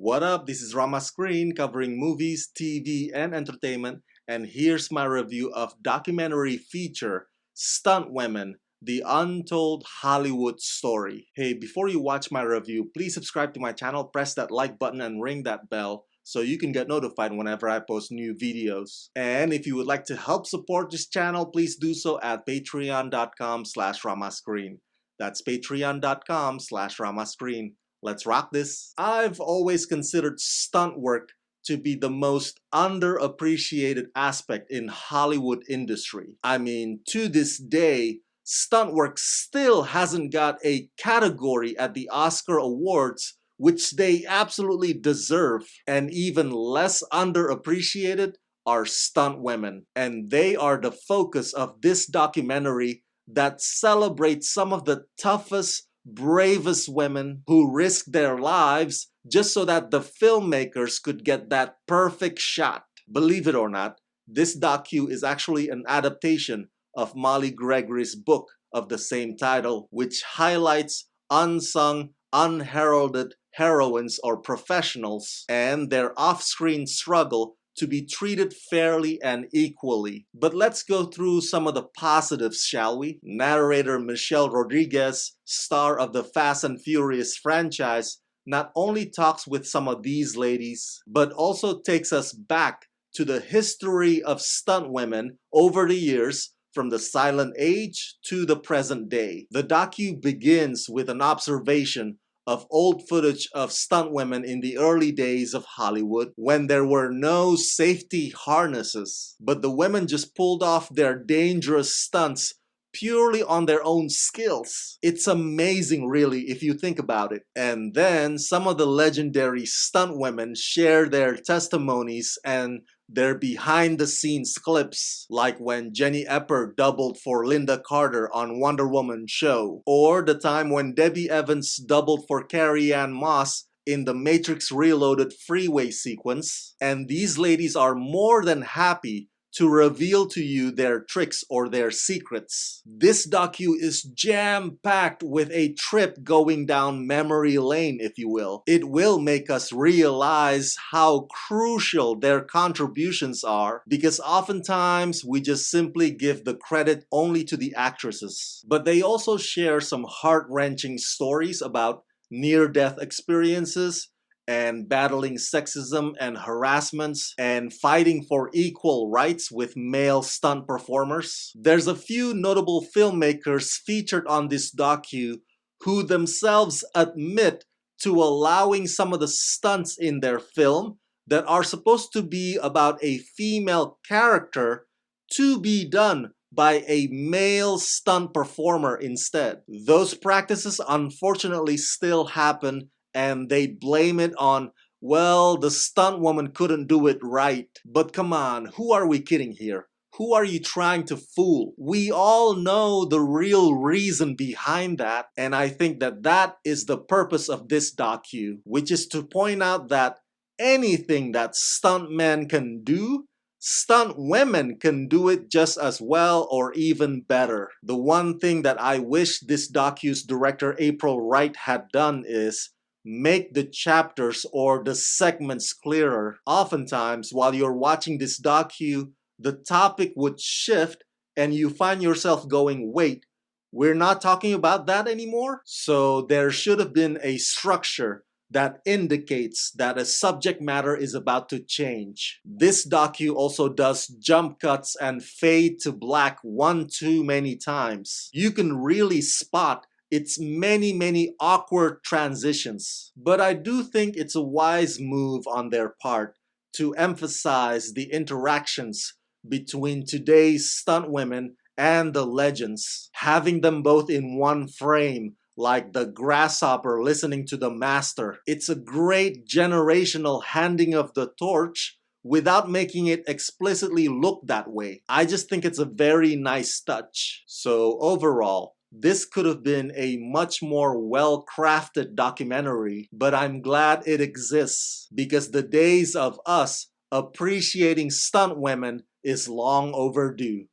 What up? This is Rama Screen covering movies, TV, and entertainment, and here's my review of documentary feature Stuntwomen, the Untold Hollywood Story. Hey, before you watch my review, please subscribe to my channel, press that like button, and ring that bell so you can get notified whenever I post new videos. And if you would like to help support this channel, please do so at patreon.com/ramascreen. That's patreon.com/ramascreen. Let's rock this. I've always considered stunt work to be the most underappreciated aspect in Hollywood industry. I mean, to this day, stunt work still hasn't got a category at the Oscar Awards, which they absolutely deserve. And even less underappreciated are stunt women. And they are the focus of this documentary that celebrates some of the toughest, bravest women who risked their lives just so that the filmmakers could get that perfect shot. Believe it or not, this docu is actually an adaptation of Molly Gregory's book of the same title, which highlights unsung, unheralded heroines or professionals and their off-screen struggle to be treated fairly and equally. But let's go through some of the positives, shall we? Narrator Michelle Rodriguez, star of the Fast and Furious franchise, not only talks with some of these ladies, but also takes us back to the history of stunt women over the years, from the silent age to the present day. The docu begins with an observation of old footage of stunt women in the early days of Hollywood when there were no safety harnesses, but the women just pulled off their dangerous stunts purely on their own skills. It's amazing, really, if you think about it. And then some of the legendary stunt women share their testimonies and their behind-the-scenes clips, like when Jenny Epper doubled for Linda Carter on Wonder Woman show, or the time when Debbie Evans doubled for Carrie-Anne Moss in the Matrix Reloaded freeway sequence. And these ladies are more than happy to reveal to you their tricks or their secrets. This docu is jam-packed with a trip going down memory lane, if you will. It will make us realize how crucial their contributions are, because oftentimes we just simply give the credit only to the actresses. But they also share some heart-wrenching stories about near-death experiences and battling sexism and harassments and fighting for equal rights with male stunt performers. There's a few notable filmmakers featured on this docu who themselves admit to allowing some of the stunts in their film that are supposed to be about a female character to be done by a male stunt performer instead. Those practices unfortunately still happen, and they blame it on, well, the stunt woman couldn't do it right. But come on, who are we kidding here? Who are you trying to fool? We all know the real reason behind that, and I think that that is the purpose of this docu, which is to point out that anything that stunt men can do, stunt women can do it just as well or even better. The one thing that I wish this docu's director April Wright had done is make the chapters or the segments clearer. Oftentimes, while you're watching this docu, the topic would shift and you find yourself going, wait, we're not talking about that anymore? So there should have been a structure that indicates that a subject matter is about to change. This docu also does jump cuts and fade to black one too many times. You can really spot its many awkward transitions. But I do think it's a wise move on their part to emphasize the interactions between today's stunt women and the legends, having them both in one frame, like the grasshopper listening to the master. It's a great generational handing of the torch without making it explicitly look that way. I just think it's a very nice touch. So overall, this could have been a much more well-crafted documentary, but I'm glad it exists because the days of us appreciating stunt women is long overdue.